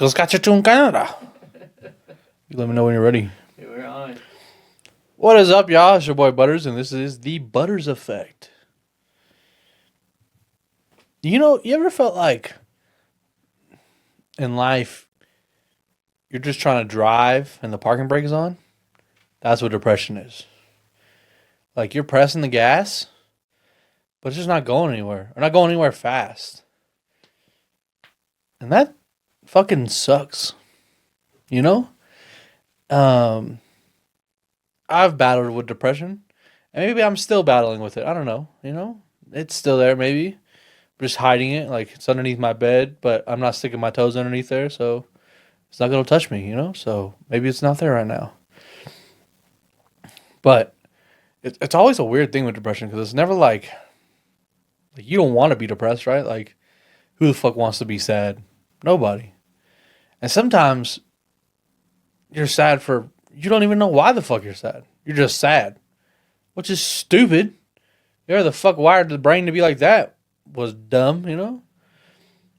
Saskatchewan, Canada. You let me know when you're ready. Yeah, we're on. What is up, y'all? It's your boy Butters, and this is the Butters Effect. You know, you ever felt like in life you're just trying to drive and the parking brake is on? That's what depression is. Like you're pressing the gas, but it's just not going anywhere. Or not going anywhere fast. And that fucking sucks. You know? I've battled with depression. And maybe I'm still battling with it. I don't know. You know? It's still there, maybe. I'm just hiding it. Like it's underneath my bed, but I'm not sticking my toes underneath there, so it's not gonna touch me, you know? So maybe it's not there right now. But it's always a weird thing with depression because it's never like you don't want to be depressed, right? Like who the fuck wants to be sad? Nobody. And sometimes you're sad for you don't even know why the fuck you're sad. You're just sad, which is stupid. You're the fuck wired the brain to be like that was dumb, you know.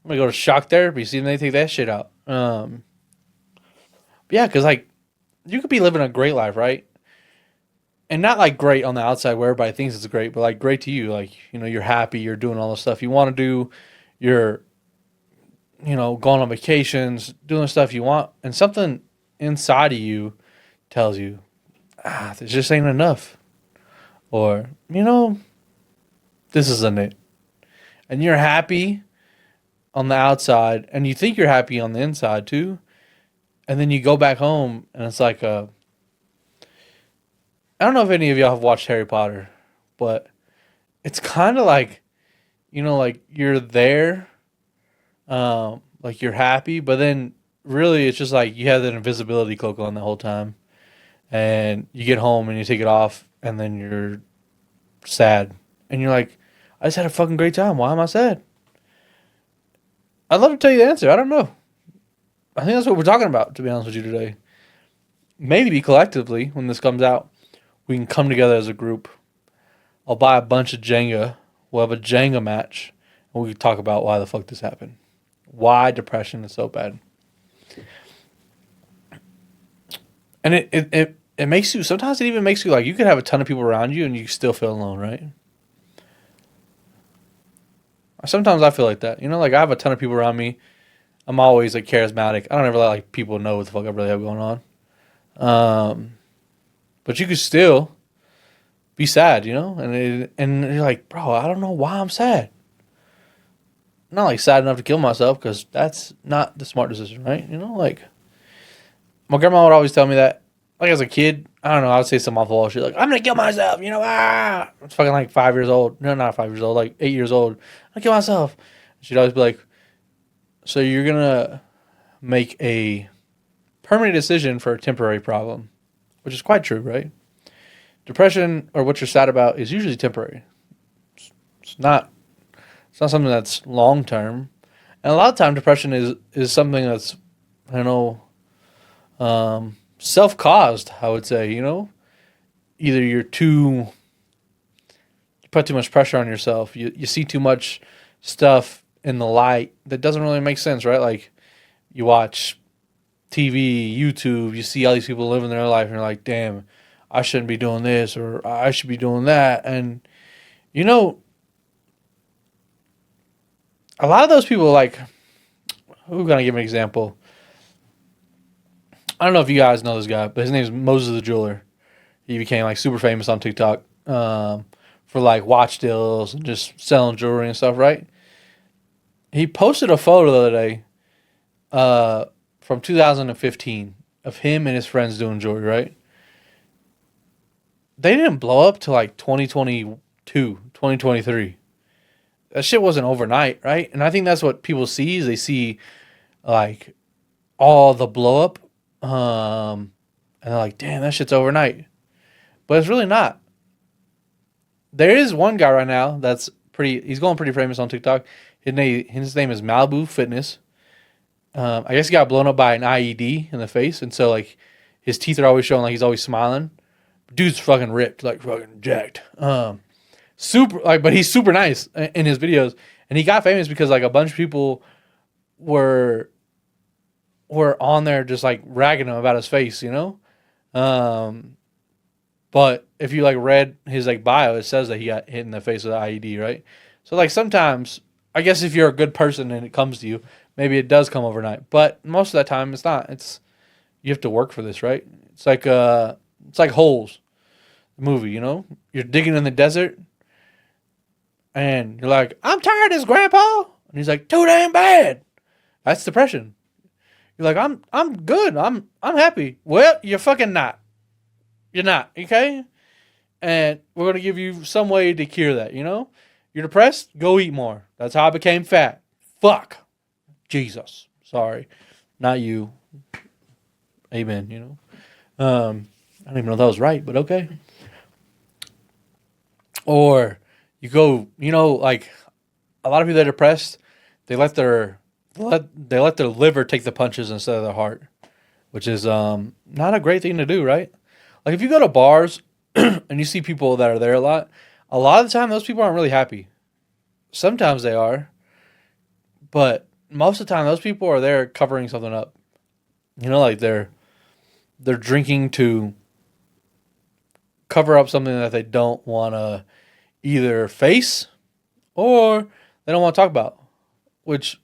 I'm gonna go to shock therapy, see if they take that shit out. Yeah, because like you could be living a great life, right? And not like great on the outside where everybody thinks it's great, but like great to you. Like, you know, you're happy, you're doing all the stuff you want to do, you're, you know, going on vacations, doing the stuff you want, and something inside of you tells you, this just ain't enough. Or, you know, this isn't it. And you're happy on the outside, and you think you're happy on the inside too. And then you go back home, and it's like I don't know if any of y'all have watched Harry Potter, but it's kind of like, you know, like you're there, like you're happy, but then really it's just like you have that invisibility cloak on the whole time, and you get home and you take it off, and then you're sad, and you're like, I just had a fucking great time. Why am I sad? I'd love to tell you the answer. I don't know. I think that's what we're talking about, to be honest with you today. Maybe collectively, when this comes out, we can come together as a group. I'll buy a bunch of Jenga. We'll have a Jenga match. And we can talk about why the fuck this happened. Why depression is so bad. And it makes you, sometimes it even makes you like, you could have a ton of people around you and you still feel alone, right? Sometimes I feel like that. You know, like I have a ton of people around me. I'm always like charismatic. I don't ever let like people know what the fuck I really have going on. But you could still be sad, you know? And you're like, bro, I don't know why I'm sad. I'm not like sad enough to kill myself because that's not the smart decision, right? You know, like my grandma would always tell me that. Like as a kid, I don't know, I would say some awful shit like, I'm going to kill myself, you know? I was fucking like 5 years old. No, not 5 years old, like 8 years old. I'm going to kill myself. She'd always be like, so you're going to make a permanent decision for a temporary problem. Which is quite true, right? Depression or what you're sad about is usually temporary. It's not something that's long term. And a lot of time depression is something that's, I don't know, self-caused, I would say, you know? Either you put too much pressure on yourself. You see too much stuff in the light that doesn't really make sense, right? Like you watch TV, YouTube, you see all these people living their life and you're like, damn, I shouldn't be doing this or I should be doing that. And, you know, a lot of those people like, who's going to give an example? I don't know if you guys know this guy, but his name is Moses the Jeweler. He became like super famous on TikTok for like watch deals and just selling jewelry and stuff, right? He posted a photo the other day from 2015 of him and his friends doing jewelry, right? They didn't blow up till like 2022, 2023. That shit wasn't overnight, right? And I think that's what people see is they see like all the blow up and they're like, damn, that shit's overnight. But it's really not. There is one guy right now that's he's going pretty famous on TikTok. His name is Malibu Fitness. I guess he got blown up by an IED in the face, and so like his teeth are always showing, like he's always smiling. Dude's fucking ripped, like fucking jacked. Super like, but he's super nice in his videos, and he got famous because like a bunch of people were were on there just like ragging him about his face, you know. Um, but if you like read his like bio, it says that he got hit in the face with an IED, right? So like sometimes, I guess if you're a good person and it comes to you, maybe it does come overnight. But most of the time, it's not. It's you have to work for this, right? It's like Holes, the movie. You know, you're digging in the desert, and you're like, I'm tired of this, Grandpa, and he's like, too damn bad. That's depression. You're like, I'm good. I'm happy. Well, you're fucking not. You're not, okay? And we're gonna give you some way to cure that, you know? You're depressed? Go eat more. That's how I became fat. Fuck. Jesus. Sorry. Not you. Amen, you know? I don't even know if that was right, but okay. Or you go, you know, like a lot of people that are depressed, they they let their liver take the punches instead of their heart, which is not a great thing to do, right? Like if you go to bars and you see people that are there a lot of the time those people aren't really happy. Sometimes they are, but most of the time those people are there covering something up. You know, like they're drinking to cover up something that they don't want to either face or they don't want to talk about, which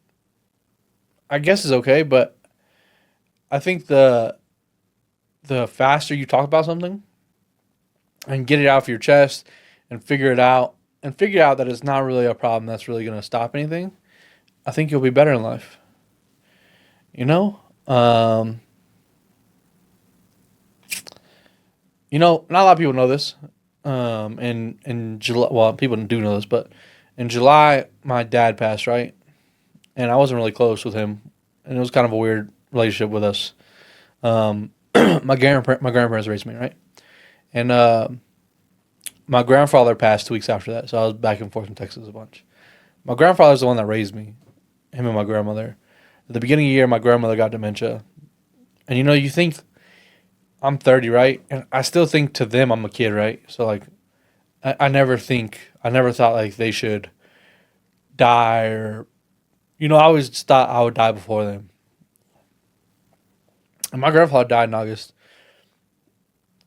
I guess is okay, but I think the faster you talk about something and get it out of your chest and figure out that it's not really a problem that's really going to stop anything, I think you'll be better in life. You know? You know, not a lot of people know this. In July, well, people do know this, but in July, my dad passed, right? And I wasn't really close with him, and it was kind of a weird relationship with us. My grandparents raised me, right? And my grandfather passed 2 weeks after that, so I was back and forth in Texas a bunch. My grandfather's the one that raised me, him and my grandmother. At the beginning of the year, my grandmother got dementia, and you know, you think I'm 30, right? And I still think to them I'm a kid, right? So like, I never thought like they should die or, you know, I always just thought I would die before them. And my grandfather died in August,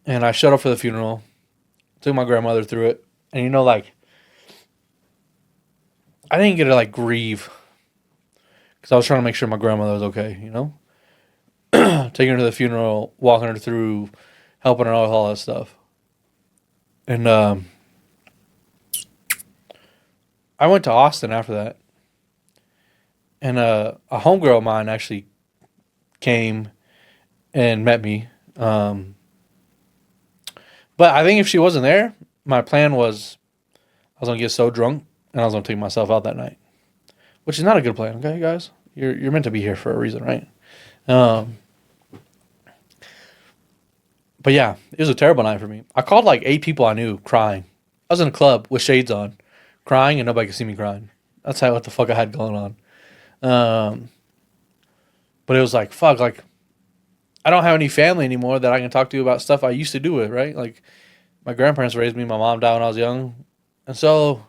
and I showed up for the funeral, took my grandmother through it, and you know, like, I didn't get to like grieve because I was trying to make sure my grandmother was okay, you know? Taking her to the funeral, walking her through, helping her out with all that stuff. And I went to Austin after that. And a homegirl of mine actually came and met me. But I think if she wasn't there, my plan was I was going to get so drunk and I was going to take myself out that night. Which is not a good plan, okay, guys? You're meant to be here for a reason, right? But yeah, it was a terrible night for me. I called like 8 people I knew crying. I was in a club with shades on, crying, and nobody could see me crying. That's how what the fuck I had going on. But it was like, fuck, like, I don't have any family anymore that I can talk to about stuff I used to do with, right? Like, my grandparents raised me, my mom died when I was young. And so,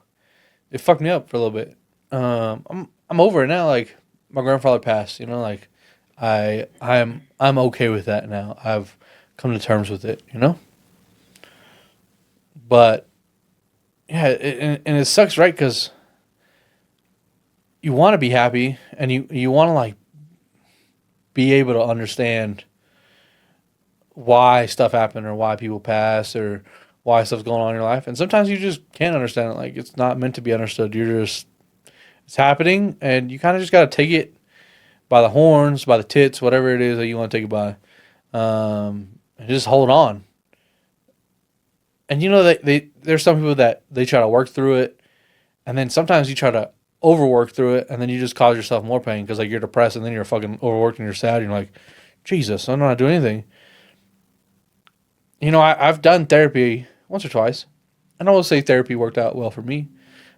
it fucked me up for a little bit. I'm over it now, like, my grandfather passed, you know, like, I'm okay with that now. I've come to terms with it, you know? But, yeah, and it sucks, right? Because you want to be happy, and you want to, like, be able to understand why stuff happened or why people pass or why stuff's going on in your life. And sometimes you just can't understand it. Like, it's not meant to be understood. It's happening, and you kind of just got to take it by the horns, by the tits, whatever it is that you want to take it by. And just hold on. And you know, there's some people that they try to work through it, and then sometimes you try to overwork through it, and then you just cause yourself more pain because like you're depressed, and then you're fucking overworked and you're sad. And you're like, Jesus, I'm not doing anything. You know, I've done therapy once or twice, and I will say therapy worked out well for me.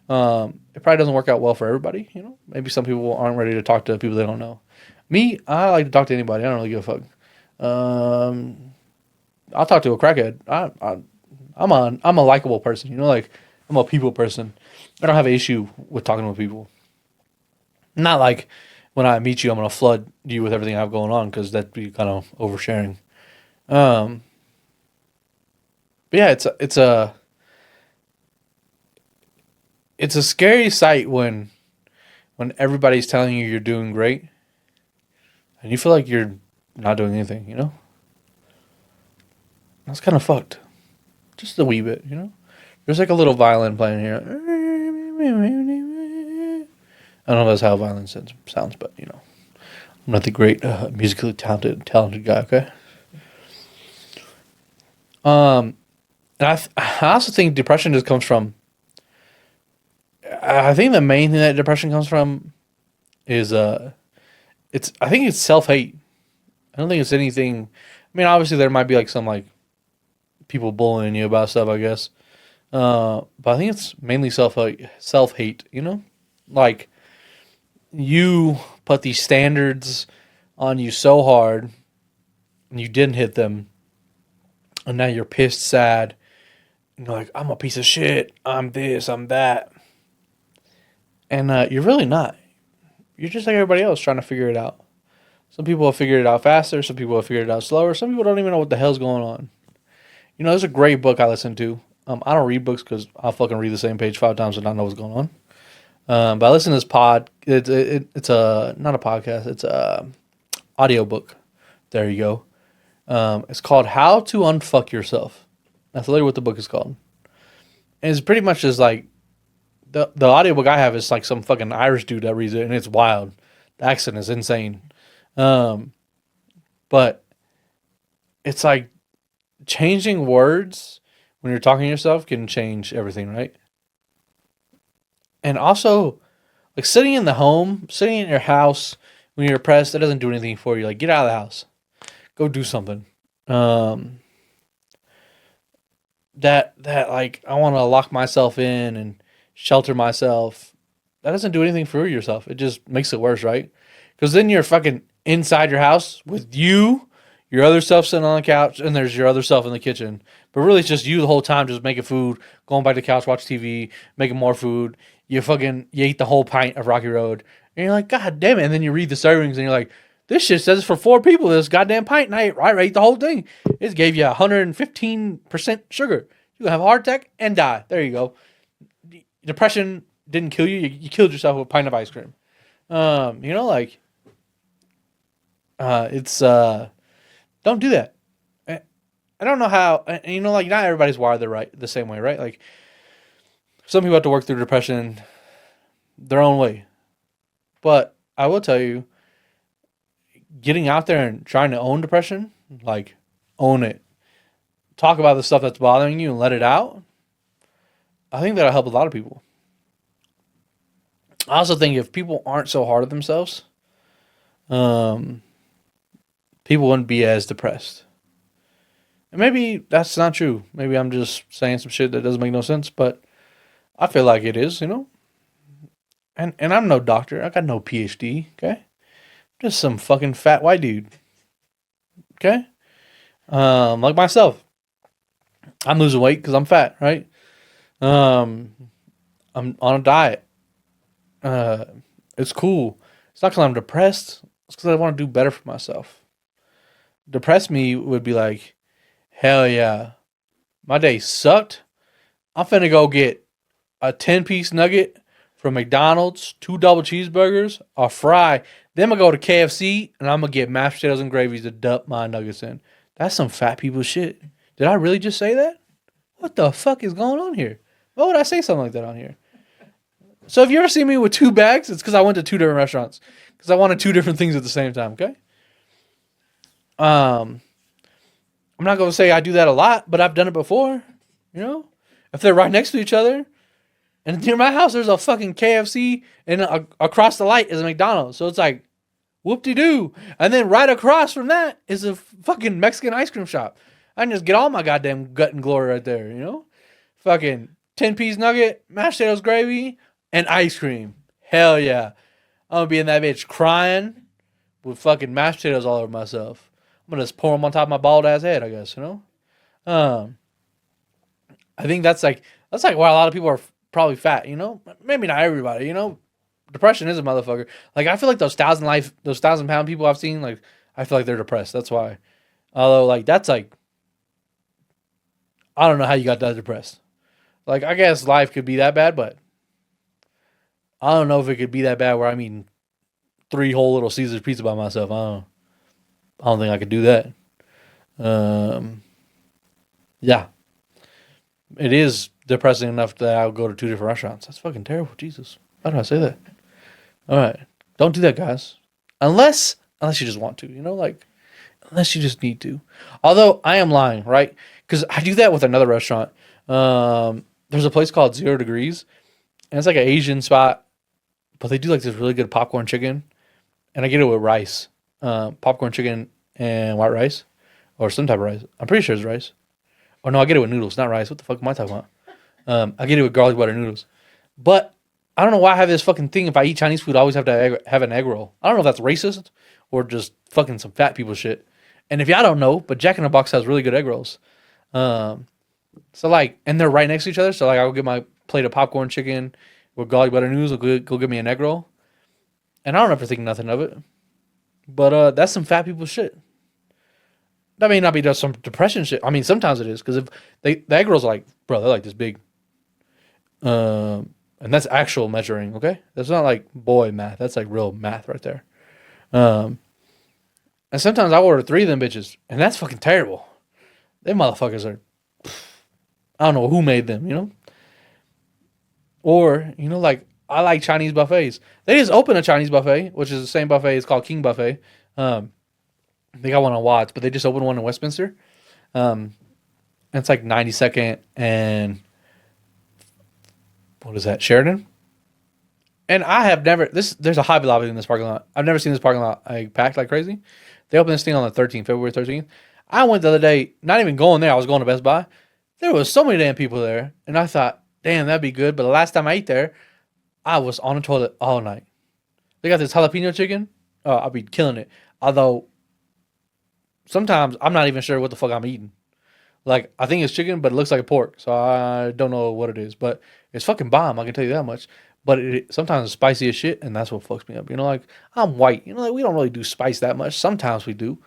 It probably doesn't work out well for everybody. You know, maybe some people aren't ready to talk to people they don't know. Me, I like to talk to anybody. I don't really give a fuck. I'll talk to a crackhead. I'm a likable person. You know, like I'm a people person. I don't have an issue with talking with people. Not like when I meet you, I'm gonna flood you with everything I have going on because that'd be kind of oversharing. Um, but yeah, it's a scary sight when everybody's telling you you're doing great and you feel like you're not doing anything. That's kind of fucked, just a wee bit. There's like a little violin playing here. I don't know if that's how violin sounds, but I'm not the great musically talented guy. Okay. And I also think depression just comes from. I think the main thing that depression comes from is I think it's self hate. I don't think it's anything. I mean, obviously there might be like some like people bullying you about stuff, I guess. But I think it's mainly self hate. Like you put these standards on you so hard, and you didn't hit them, and now you're pissed, sad. And you're like, I'm a piece of shit. I'm this. I'm that. And you're really not. You're just like everybody else trying to figure it out. Some people have figured it out faster. Some people have figured it out slower. Some people don't even know what the hell's going on. There's a great book I listen to. I don't read books because I'll fucking read the same page 5 times and not know what's going on. But I listen to this it's not a podcast. It's a audiobook. There you go. It's called How to Unfuck Yourself. That's literally what the book is called. And it's pretty much just like the audiobook I have is like some fucking Irish dude that reads it, and it's wild. The accent is insane. But it's like changing words when you're talking to yourself can change everything, right? And also, like sitting in your house when you're depressed, that doesn't do anything for you. Like, get out of the house, go do something. That like I want to lock myself in and shelter myself. That doesn't do anything for yourself. It just makes it worse, right? Because then you're fucking inside your house with your other self sitting on the couch, and there's your other self in the kitchen. But really, it's just you the whole time, just making food, going back to the couch, watch TV, making more food. You eat the whole pint of Rocky Road, and you're like, God damn it! And then you read the servings, and you're like, this shit says it's for 4 people. This goddamn pint, and I ate the whole thing. It gave you 115% sugar. You have a heart attack and die. There you go. Depression didn't kill you. You killed yourself with a pint of ice cream. It's don't do that. I don't know how. Like not everybody's wired the same way, right? Like some people have to work through depression their own way. But I will tell you, getting out there and trying to own depression, like own it, talk about the stuff that's bothering you and let it out. I think that'll help a lot of people. I also think if people aren't so hard on themselves, people wouldn't be as depressed. And maybe that's not true. Maybe I'm just saying some shit that doesn't make no sense, but I feel like it is, And I'm no doctor. I got no PhD, okay? Just some fucking fat white dude. Okay? Like myself. I'm losing weight because I'm fat, right? I'm on a diet. It's cool. It's not because I'm depressed. It's because I want to do better for myself. Depress me would be like, hell yeah. My day sucked. I'm finna go get a 10-piece nugget from McDonald's, 2 double cheeseburgers, a fry. Then I'm going to go to KFC, and I'm going to get mashed potatoes and gravies to dump my nuggets in. That's some fat people shit. Did I really just say that? What the fuck is going on here? Why would I say something like that on here? So if you ever see me with 2 bags, it's because I went to 2 different restaurants. Because I wanted 2 different things at the same time, okay? I'm not going to say I do that a lot, but I've done it before. If they're right next to each other. And near my house, there's a fucking KFC, and across the light is a McDonald's. So it's like, whoop-de-doo. And then right across from that is a fucking Mexican ice cream shop. I can just get all my goddamn gut and glory right there, Fucking 10-piece nugget, mashed potatoes, gravy, and ice cream. Hell yeah. I'm going to be in that bitch crying with fucking mashed potatoes all over myself. I'm going to just pour them on top of my bald-ass head, I guess, I think that's like why a lot of people are probably fat, Maybe not everybody, Depression is a motherfucker. Like I feel like those 1,000 pound people I've seen, like I feel like they're depressed. That's why. Although like that's like I don't know how you got that depressed. Like I guess life could be that bad, but I don't know if it could be that bad where I'm eating three whole little Caesar's pizza by myself. I don't think I could do that. Um, yeah, it is depressing enough that I'll go to two different restaurants. That's fucking terrible. Jesus, why did I say that? All right, don't do that, guys. Unless you just want to, like unless you just need to. Although I am lying, right? Because I do that with another restaurant. There's a place called Zero Degrees, and it's like an Asian spot, but they do like this really good popcorn chicken, and I get it with rice, popcorn chicken and white rice, or some type of rice. I'm pretty sure it's rice. Or no, I get it with noodles, not rice. What the fuck am I talking about? I get it with garlic butter noodles. But I don't know why I have this fucking thing. If I eat Chinese food, I always have to have an egg roll. I don't know if that's racist or just fucking some fat people shit. And if y'all don't know, but Jack in the Box has really good egg rolls. Um, so like, and they're right next to each other. So like, I'll get my plate of popcorn chicken with garlic butter noodles. Go get me an egg roll. And I don't ever think nothing of it. But that's some fat people shit. That may not be just some depression shit. I mean, sometimes it is because if the egg rolls are like, bro, they're like this big. And that's actual measuring. Okay, that's not like boy math. That's like real math right there. Um, and sometimes I order three of them bitches, and that's fucking terrible. Them motherfuckers are. I don't know who made them. Or like I like Chinese buffets. They just opened a Chinese buffet, which is the same buffet. It's called King Buffet. They got one on Watts, but they just opened one in Westminster. And it's like 92nd and what is that, Sheridan? And I have never there's a Hobby Lobby in this parking lot. I've never seen this parking lot like packed like crazy. They opened this thing on the 13th, February 13th. I went the other day, not even going there. I was going to Best Buy. There was so many damn people there, and I thought, damn, that'd be good. But the last time I ate there, I was on the toilet all night. They got this jalapeno chicken. Oh, I'll be killing it. Although sometimes I'm not even sure what the fuck I'm eating. Like I think it's chicken, but it looks like a pork, so I don't know what it is. But it's fucking bomb. I can tell you that much. But sometimes it's spicy as shit, and that's what fucks me up. Like I'm white. Like we don't really do spice that much. Sometimes we do,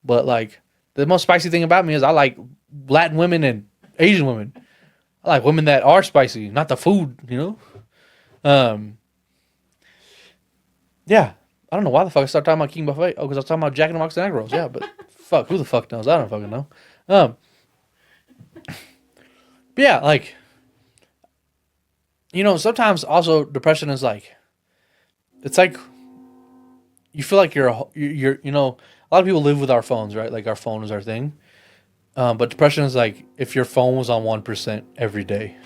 but like the most spicy thing about me is I like Latin women and Asian women. I like women that are spicy, not the food. Um, yeah. I don't know why the fuck I started talking about King Buffet. Oh, because I was talking about Jack in the Box and egg rolls. Yeah, but fuck, who the fuck knows? I don't fucking know. Um, but yeah, like sometimes also depression is like it's like you feel like you're a lot of people live with our phones, right? Like our phone is our thing. But depression is like if your phone was on 1% every day.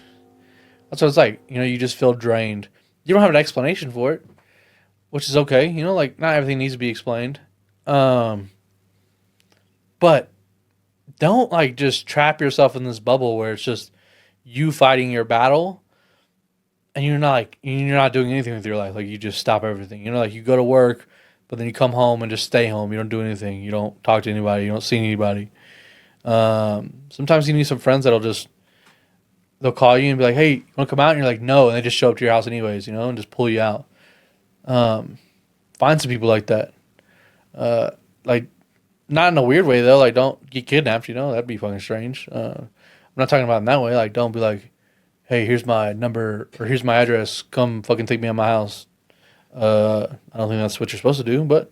That's what it's like. You just feel drained. You don't have an explanation for it, which is okay. Like not everything needs to be explained. But don't like just trap yourself in this bubble where it's just you fighting your battle and you're not doing anything with your life. Like you just stop everything. Like you go to work, but then you come home and just stay home. You don't do anything. You don't talk to anybody. You don't see anybody. Sometimes you need some friends they'll call you and be like, "Hey, you want to come out?" And you're like, "No," and they just show up to your house anyways, and just pull you out. Find some people like that. Like not in a weird way though. Like don't get kidnapped. That'd be fucking strange. I'm not talking about in that way. Like don't be like, "Hey, here's my number or here's my address. Come fucking take me out of my house." I don't think that's what you're supposed to do, but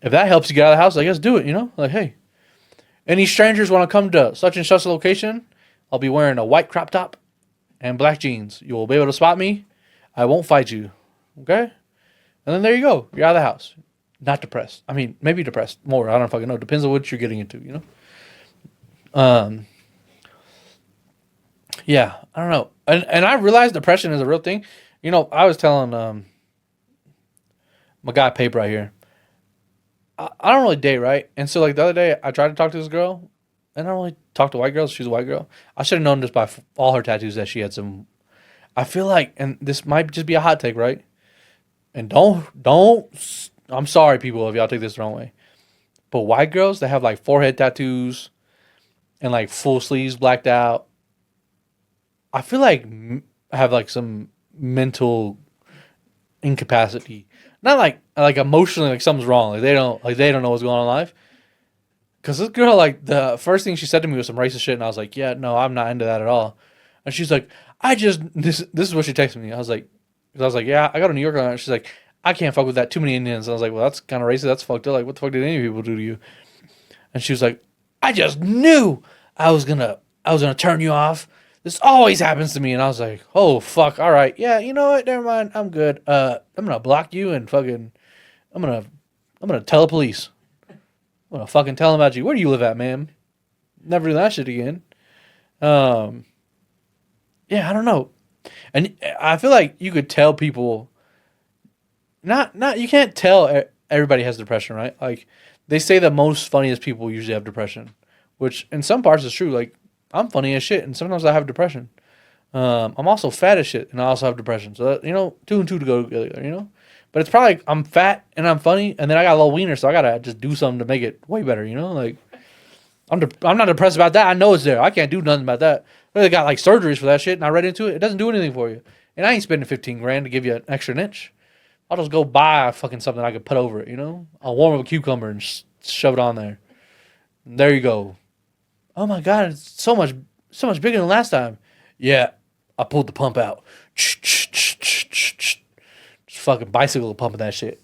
if that helps you get out of the house, I guess do it. Like, hey, any strangers want to come to such and such a location? I'll be wearing a white crop top and black jeans. You will be able to spot me. I won't fight you. Okay? And then there you go. You're out of the house. Not depressed. I mean, maybe depressed more. I don't fucking know. Depends on what you're getting into, Yeah, I don't know. And I realized depression is a real thing. I was telling my guy Pape right here. I don't really date, right? And so like the other day I tried to talk to this girl and I don't really talk to white girls. She's a white girl. I should have known just by all her tattoos that she had some. I feel like, and this might just be a hot take, right? And don't. I'm sorry, people, if y'all take this the wrong way. But white girls that have like forehead tattoos and like full sleeves blacked out, I feel like I have like some mental incapacity. Not like emotionally, like something's wrong. Like they don't know what's going on in life. Cause this girl, like the first thing she said to me was some racist shit, and I was like, yeah, no, I'm not into that at all. And she's like, this is what she texted me. I was like, yeah, I go to New York. She's like, I can't fuck with that. Too many Indians. And I was like, well, that's kind of racist. That's fucked up. Like, what the fuck did any people do to you? And she was like, I just knew I was gonna turn you off. This always happens to me. And I was like, oh fuck, all right, yeah, you know what? Never mind. I'm good. I'm gonna block you and fucking, I'm gonna tell the police. I'm gonna fucking tell them about you. Where do you live at, ma'am? Never do that shit again. Um, yeah, I don't know. And I feel like you could tell people. Not you can't tell everybody has depression, right? Like they say the most funniest people usually have depression, which in some parts is true. Like I'm funny as shit, and sometimes I have depression. I'm also fat as shit, and I also have depression. So two and two to go together. But it's probably I'm fat and I'm funny, and then I got a little wiener, so I gotta just do something to make it way better. Like I'm not depressed about that. I know it's there. I can't do nothing about that. They got like surgeries for that shit, and I read into it. It doesn't do anything for you, and I ain't spending 15 grand to give you an extra inch. I'll just go buy fucking something I could put over it. I'll warm up a cucumber and shove it on there. And there you go. Oh my god, it's so much bigger than last time. Yeah, I pulled the pump out. Just fucking bicycle pumping that shit.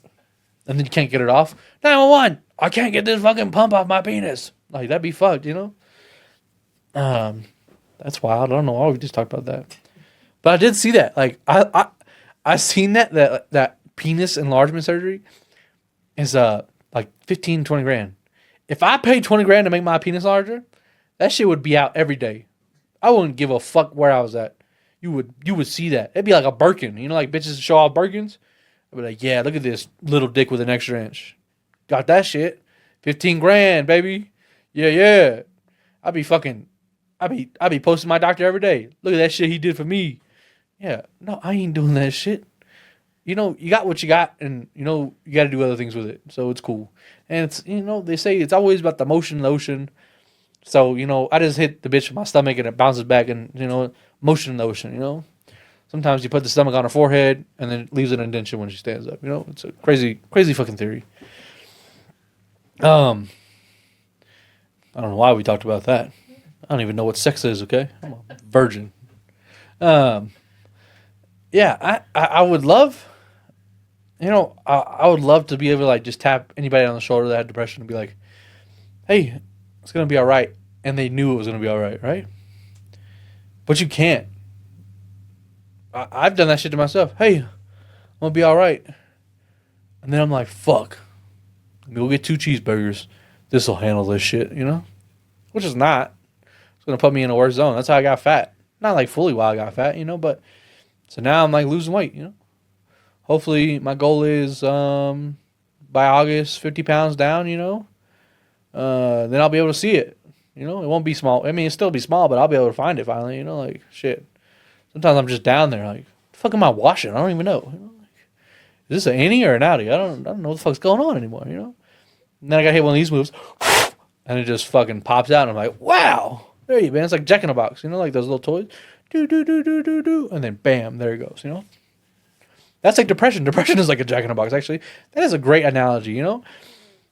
And then you can't get it off. 911, I can't get this fucking pump off my penis. Like, that'd be fucked, That's wild. I don't know why we just talked about that. But I did see that. Like, I seen that penis enlargement surgery is like 15, 20 grand. If I paid 20 grand to make my penis larger, that shit would be out every day. I wouldn't give a fuck where I was at. You would see that. It'd be like a Birkin. Like bitches show off Birkins? I'd be like, yeah, look at this little dick with an extra inch. Got that shit. 15 grand, baby. Yeah. I'd be posting my doctor every day. Look at that shit he did for me. Yeah. No, I ain't doing that shit. You got what you got, and you got to do other things with it. So it's cool. And it's, they say it's always about the motion lotion. So, I just hit the bitch with my stomach and it bounces back and, motion in the ocean, Sometimes you put the stomach on her forehead and then it leaves an indentation when she stands up, It's a crazy, crazy fucking theory. I don't know why we talked about that. I don't even know what sex is, okay? I'm a virgin. Yeah, I would love, I would love to be able to, like, just tap anybody on the shoulder that had depression and be like, hey, it's going to be all right. And they knew it was going to be all right, right? But you can't. I've done that shit to myself. Hey, I'm going to be all right. And then I'm like, fuck. Let me go get 2 cheeseburgers. This will handle this shit, Which is not. It's going to put me in a worse zone. That's how I got fat. Not like fully why I got fat, but so now I'm like losing weight, Hopefully my goal is by August 50 pounds down, then I'll be able to see it. It won't be small. I mean, it'll still be small, but I'll be able to find it finally, like shit. Sometimes I'm just down there like, the fuck am I washing? I don't even know. Is this an innie or an outie? I don't know what the fuck's going on anymore, And then I got hit one of these moves and it just fucking pops out and I'm like, wow. There you go, man. It's like Jack in a Box, like those little toys. Do do do do do do, and then bam, there it goes. That's like depression. Depression is like a Jack in a Box. Actually, that is a great analogy.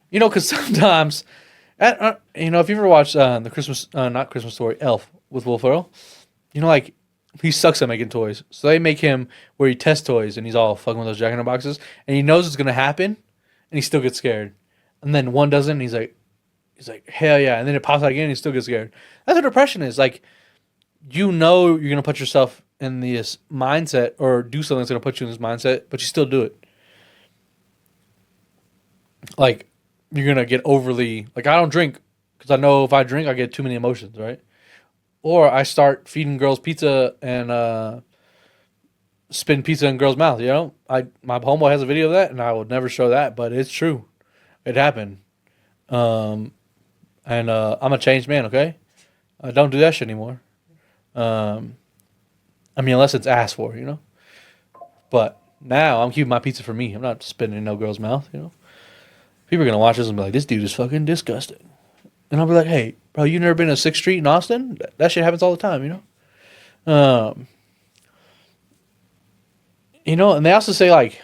Because sometimes, if you ever watched the Christmas, not Christmas Story, Elf with Will Ferrell, like he sucks at making toys. So they make him where he tests toys and he's all fucking with those Jack in the Boxes, and he knows it's gonna happen, and he still gets scared. And then one doesn't, and he's like, hell yeah, and then it pops out again, and he still gets scared. That's what depression is. Like, you're gonna put yourself in this mindset or do something that's gonna put you in this mindset, but you still do it. Like, you're gonna get overly, like, I don't drink because I know if I drink I get too many emotions, right? Or I start feeding girls pizza and spin pizza in girls' mouth. My homeboy has a video of that, and I would never show that, but it's true. It happened. And I'm a changed man. Okay, I don't do that shit anymore. I mean, unless it's asked for, But now I'm keeping my pizza for me. I'm not spitting in no girl's mouth, People are gonna watch this and be like, "This dude is fucking disgusting," and I'll be like, "Hey, bro, you never been to 6th Street in Austin? That shit happens all the time, And they also say like,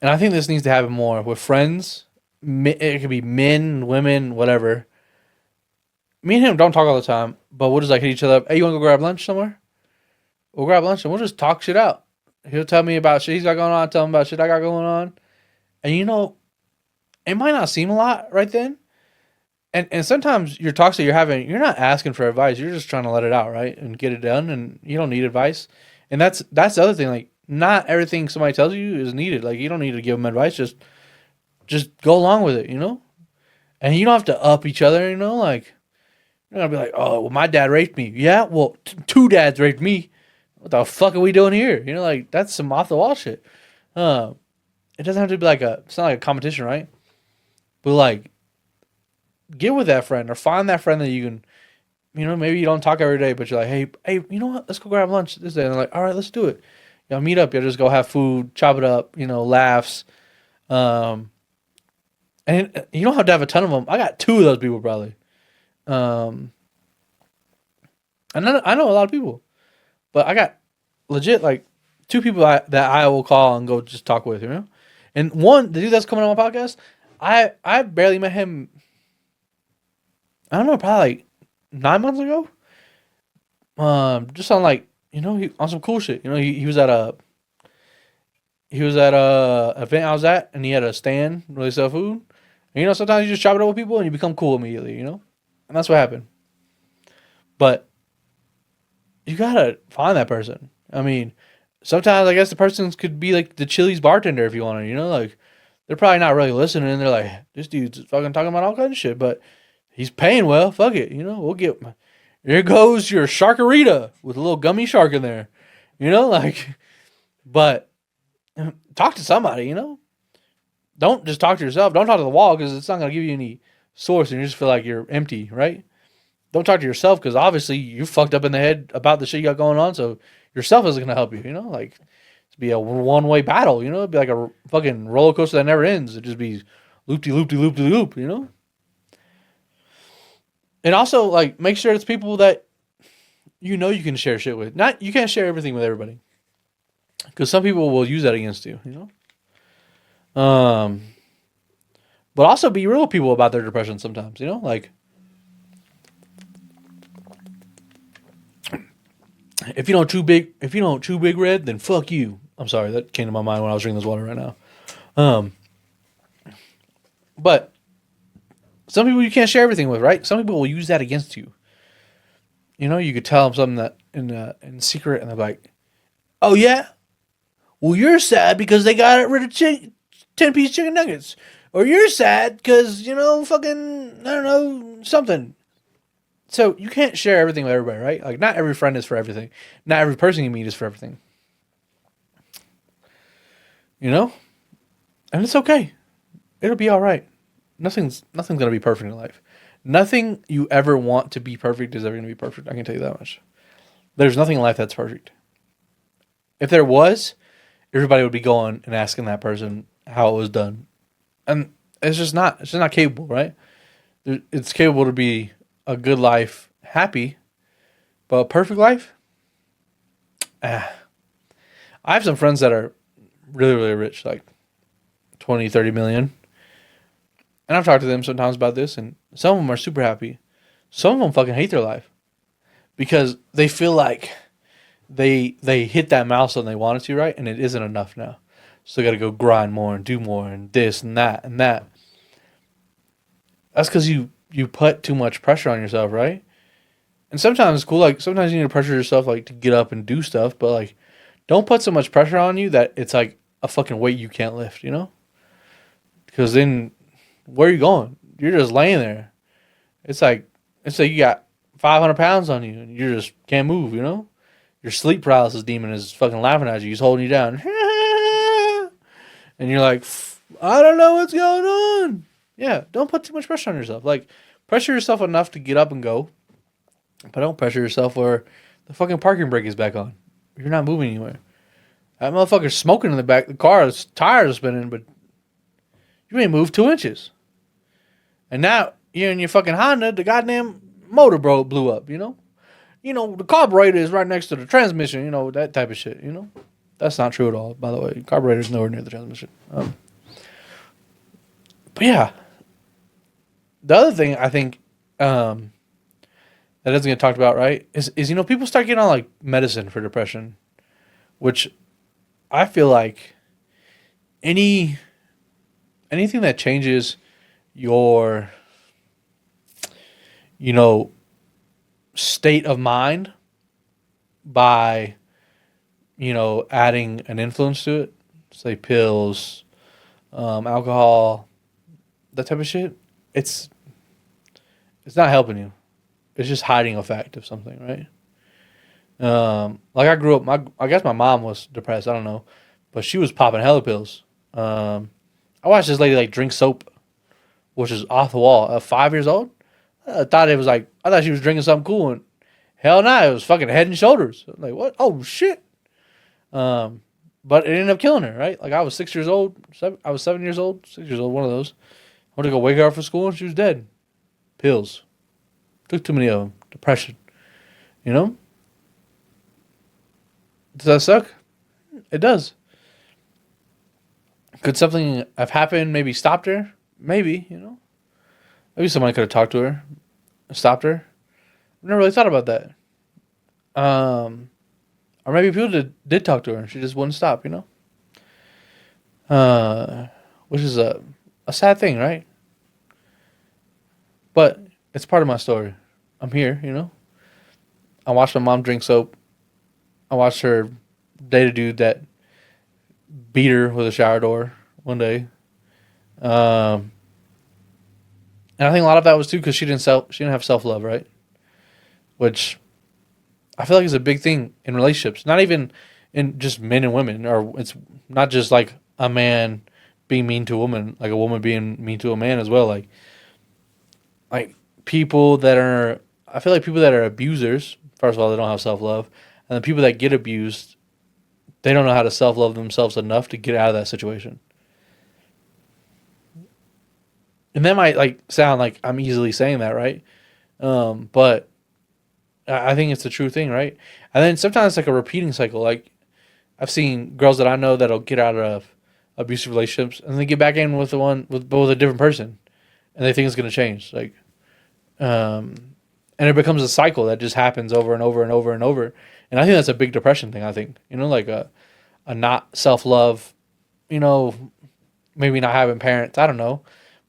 And I think this needs to happen more with friends. It could be men, women, whatever. Me and him don't talk all the time, but we'll just like hit each other up. Hey, you want to go grab lunch somewhere? We'll grab lunch and we'll just talk shit out. He'll tell me about shit he's got going on. I tell him about shit I got going on. And it might not seem a lot right then. And sometimes your talks that you're having, you're not asking for advice. You're just trying to let it out, right? And get it done. And you don't need advice. And that's the other thing. Like, not everything somebody tells you is needed. Like, you don't need to give them advice. Just go along with it. And you don't have to up each other. Like, you're gonna be like, oh, well, my dad raped me. Yeah, well, two dads raped me. What the fuck are we doing here? Like, that's some off the wall shit. It doesn't have to be it's not like a competition, right? But like, get with that friend or find that friend that you can, maybe you don't talk every day, but you're like, hey, you know what? Let's go grab lunch this day. And they're like, all right, let's do it. Meet up. You'll just go have food, chop it up, laughs. And you don't have to have a ton of them. I got two of those people probably. And I know a lot of people, but I got legit like two people that I will call and go just talk with, And one, the dude that's coming on my podcast, I barely met him. I don't know, probably like 9 months ago. Just on like on some cool shit. He was at a event I was at, and he had a stand where they sell food. And, sometimes you just chop it up with people and you become cool immediately. And that's what happened. But you gotta find that person. I mean, sometimes I guess the person could be like the Chili's bartender if you want to. Like they're probably not really listening. They're like, this dude's fucking talking about all kinds of shit, but he's paying well. Fuck it, we'll get. Here goes your sharkarita with a little gummy shark in there, like. But talk to somebody, Don't just talk to yourself. Don't talk to the wall because it's not gonna give you any source, and you just feel like you're empty, right? Don't talk to yourself because obviously you fucked up in the head about the shit you got going on. So yourself isn't gonna help you. Like it's be a one-way battle. It'd be like a fucking roller coaster that never ends. It'd just be loop. And also like make sure it's people that you can share shit with. Not you can't share everything with everybody because some people will use that against you. But also be real with people about their depression sometimes. Like. If you don't chew big red, then fuck you. I'm sorry, that came to my mind when I was drinking this water right now. But some people you can't share everything with, right? Some people will use that against you. You could tell them something that in secret, and they're like, "Oh yeah, well you're sad because they got rid of 10-piece chicken nuggets, or you're sad because fucking I don't know something." So you can't share everything with everybody, right? Like not every friend is for everything. Not every person you meet is for everything. And it's okay. It'll be all right. Nothing's gonna be perfect in life. Nothing you ever want to be perfect is ever gonna be perfect. I can tell you that much. There's nothing in life that's perfect. If there was, everybody would be going and asking that person how it was done, and it's just not. It's just not capable, right? It's capable to be a good life, happy, but a perfect life? I have some friends that are really, really rich, like 20, 30 million. And I've talked to them sometimes about this, and some of them are super happy. Some of them fucking hate their life because they feel like they hit that milestone they wanted to, right? And it isn't enough now. So they got to go grind more and do more and this and that and that. That's because you put too much pressure on yourself, right? And sometimes it's cool. Like sometimes you need to pressure yourself, like to get up and do stuff. But like, don't put so much pressure on you that it's like a fucking weight you can't lift. Because then, where are you going? You're just laying there. It's like you got 500 pounds on you and you just can't move. Your sleep paralysis demon is fucking laughing at you. He's holding you down, and you're like, I don't know what's going on. Yeah, don't put too much pressure on yourself. Like, pressure yourself enough to get up and go, but don't pressure yourself where the fucking parking brake is back on. You're not moving anywhere. That motherfucker's smoking in the back. The car's tires are spinning, but you ain't moved 2 inches. And now you're in your fucking Honda. The goddamn motor blew up. The carburetor is right next to the transmission. That type of shit. That's not true at all, by the way. Carburetor's nowhere near the transmission. But yeah, the other thing I think that doesn't get talked about, right, is people start getting on like medicine for depression, which I feel like anything that changes your state of mind by adding an influence to it, say pills, alcohol, that type of shit, it's not helping you. It's just hiding a fact of something, right? Like I grew up, I guess my mom was depressed. I don't know, but she was popping hella pills. I watched this lady like drink soap, which is off the wall. 5 years old, I thought she was drinking something cool, and hell no, it was fucking Head and Shoulders. I'm like, what? Oh shit. But it ended up killing her, right? Like I was 6 years old. I was 7 years old, 6 years old, one of those. I went to go wake her up for school, and she was dead. Pills. Took too many of them. Depression. You know? Does that suck? It does. Could something have happened? Maybe stopped her? Maybe, Maybe somebody could have talked to her, stopped her. I've never really thought about that. Or maybe people did talk to her and she just wouldn't stop, Which is a sad thing, right? But it's part of my story. I'm here. I watched my mom drink soap. I watched her date a dude that beat her with a shower door one day. And I think a lot of that was too because she didn't have self-love, right? Which I feel like is a big thing in relationships. Not even in just men and women, or it's not just like a man being mean to a woman, like a woman being mean to a man as well. Like people that are, I feel like people that are abusers, first of all, they don't have self-love. And the people that get abused, they don't know how to self-love themselves enough to get out of that situation. And that might sound like I'm easily saying that, right? But I think it's the true thing, right? And then sometimes it's like a repeating cycle. Like I've seen girls that I know that'll get out of abusive relationships and they get back in with with a different person, and they think it's gonna change. And it becomes a cycle that just happens over and over and over and over. And I think that's a big depression thing. I think like a not self love, maybe not having parents. I don't know,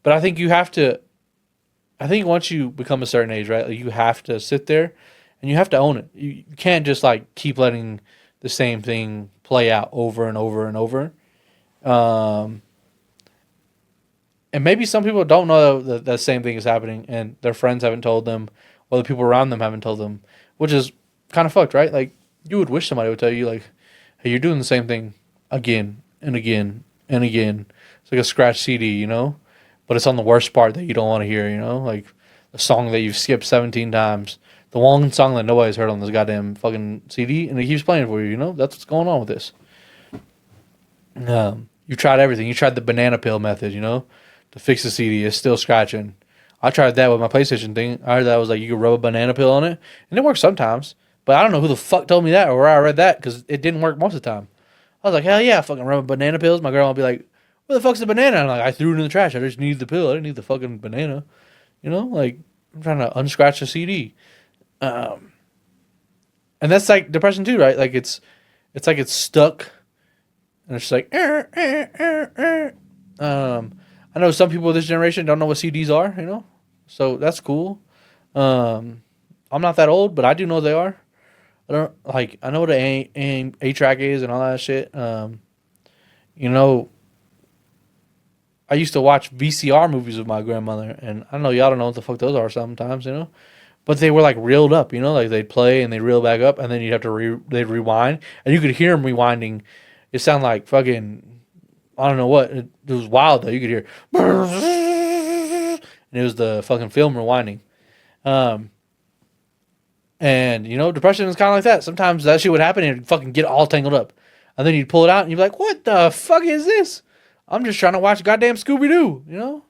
but I think you have to. I think once you become a certain age, right, you have to sit there and you have to own it. You can't just keep letting the same thing play out over and over and over. And maybe some people don't know that the same thing is happening and their friends haven't told them or the people around them haven't told them, which is kind of fucked, right? Like you would wish somebody would tell you hey, you're doing the same thing again and again and again. It's like a scratch CD, but it's on the worst part that you don't want to hear, like the song that you've skipped 17 times, the one song that nobody's heard on this goddamn fucking CD, and it keeps playing for you, That's what's going on with this. You tried everything. You tried the banana peel method, to fix the CD. It's still scratching. I tried that with my PlayStation thing. I heard that was you could rub a banana peel on it, and it works sometimes. But I don't know who the fuck told me that or where I read that because it didn't work most of the time. I was like, hell yeah, fucking rub banana pills. My girl will be like, where the fuck's the banana? And I'm like, I threw it in the trash. I just need the pill. I didn't need the fucking banana. I'm trying to unscratch the CD. And that's depression too, right? It's stuck. And it's just I know some people of this generation don't know what CDs are, so that's cool. I'm not that old, but I do know they are. I know what an A-track is and all that shit. I used to watch VCR movies with my grandmother, and I know y'all don't know what the fuck those are sometimes, but they were reeled up, they'd play and they'd reel back up, and then you'd have to they'd rewind, and you could hear them rewinding. It sounded like fucking, I don't know what. It was wild though. You could hear, and it was the fucking film rewinding. And depression is kind of like that. Sometimes that shit would happen and it'd fucking get all tangled up, and then you'd pull it out and you'd be like, "What the fuck is this? I'm just trying to watch goddamn Scooby Doo."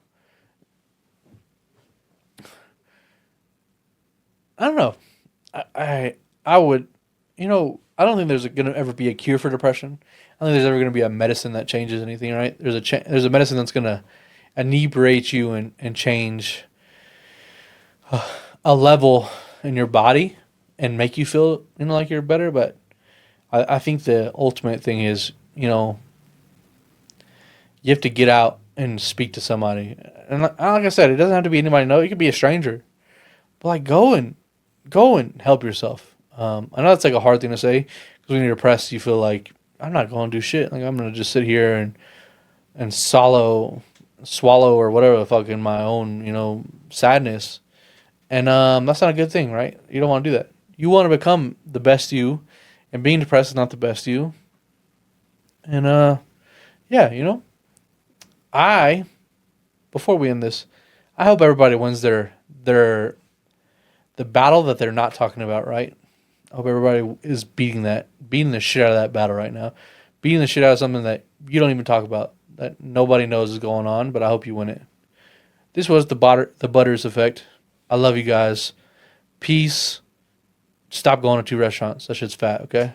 I don't know. I would, I don't think there's going to ever be a cure for depression. I don't think there's ever going to be a medicine that changes anything, right? There's a medicine that's going to inebriate you and change a level in your body and make you feel, like you're better. But I think the ultimate thing is, you have to get out and speak to somebody. And like I said, it doesn't have to be anybody you know. It could be a stranger. But like, go and help yourself. I know that's like a hard thing to say because when you're depressed, you feel like I'm not going to do shit. Like I'm gonna just sit here and swallow or whatever the fuck in my own sadness. And that's not a good thing, right? You don't want to do that. You want to become the best you, and being depressed is not the best you. And yeah, I before we end this, I hope everybody wins their the battle that they're not talking about, right? I hope everybody is beating the shit out of that battle right now, beating the shit out of something that you don't even talk about, that nobody knows is going on. But I hope you win it. This was the Butters Effect. I love you guys. Peace. Stop going to two restaurants. That shit's fat. Okay.